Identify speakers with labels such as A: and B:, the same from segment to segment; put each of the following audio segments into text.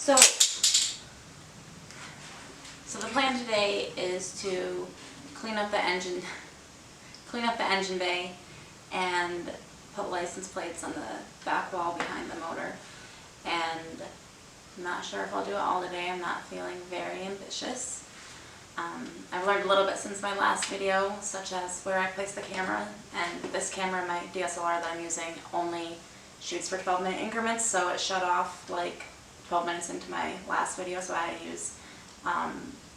A: So the plan today is to clean up the engine bay and put license plates on the back wall behind the motor. And I'm not sure if I'll do it all today. I'm not feeling very ambitious. I've learned a little bit since my last video, such as where I place the camera, and this camera, my DSLR that I'm using, only shoots for 12-minute increments, so it shut off like 12 minutes into my last video, so I had to use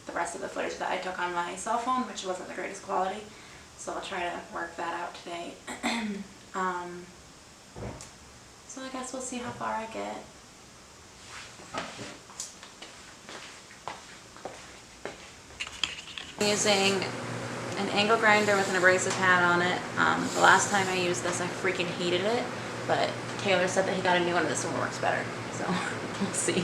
A: the rest of the footage that I took on my cell phone, which wasn't the greatest quality, so I'll try to work that out today. So I guess we'll see how far I get. I'm using an angle grinder with an abrasive pad on it. The last time I used this, I freaking hated it, but Taylor said that he got a new one and this one works better, so we'll see.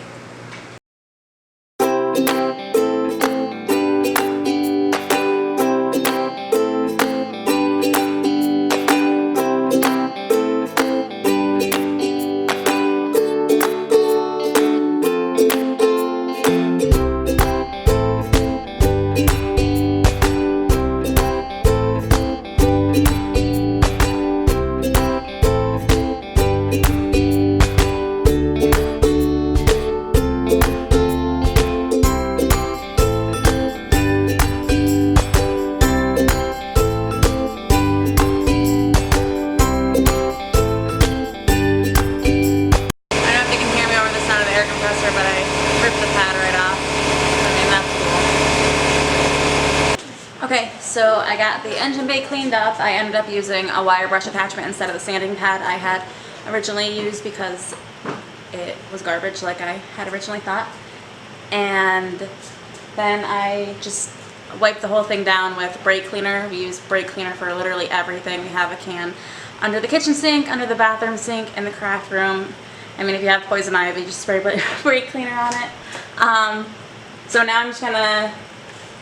A: But I ripped the pad right off. I mean, that's cool. Okay, so I got the engine bay cleaned up. I ended up using a wire brush attachment instead of the sanding pad I had originally used because it was garbage like I had originally thought. And then I just wiped the whole thing down with brake cleaner. We use brake cleaner for literally everything. We have a can under the kitchen sink, under the bathroom sink, in the craft room. I mean, if you have poison ivy, just spray brake cleaner on it. So now I'm just gonna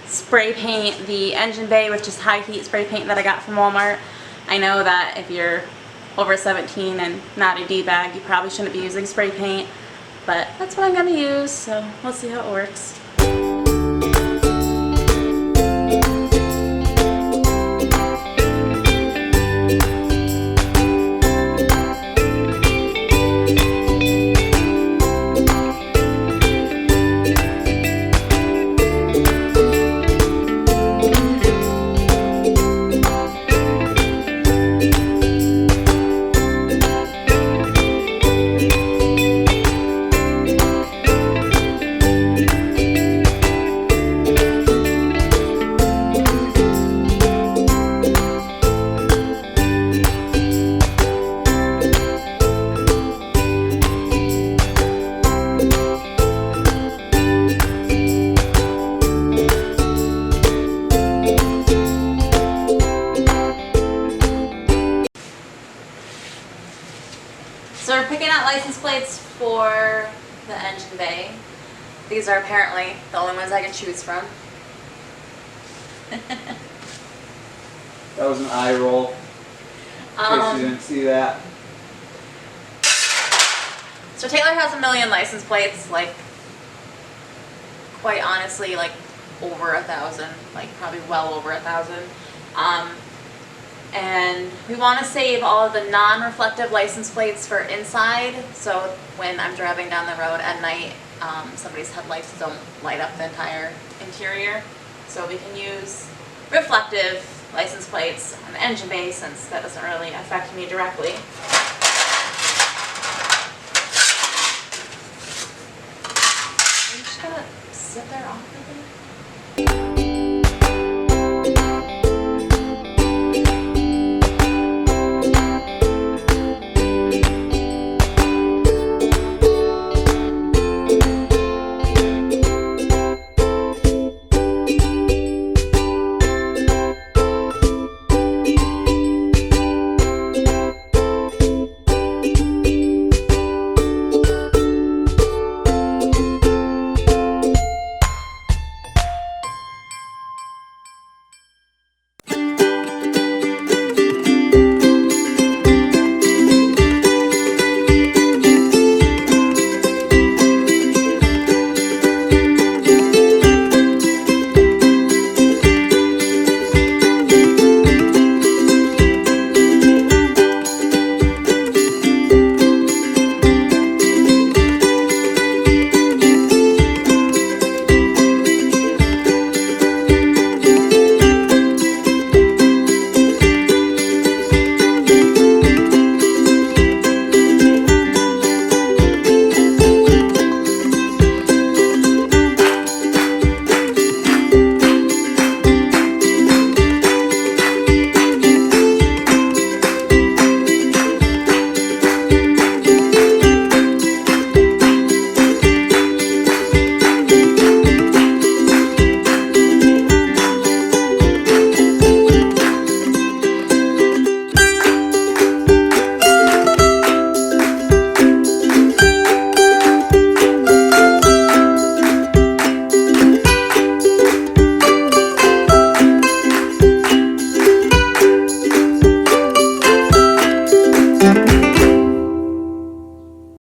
A: spray paint the engine bay with just high heat spray paint that I got from Walmart. I know that if you're over 17 and not a D-bag, you probably shouldn't be using spray paint, but that's what I'm gonna use, so we'll see how it works. So we're picking out license plates for the engine bay. These are apparently the only ones I can choose from.
B: That was an eye roll. In case you didn't see that.
A: So Taylor has a million license plates, like, quite honestly, like over 1,000, like probably well over 1,000. And we want to save all of the non-reflective license plates for inside, so when I'm driving down the road at night, somebody's headlights don't light up the entire interior. So we can use reflective license plates on the engine bay since that doesn't really affect me directly.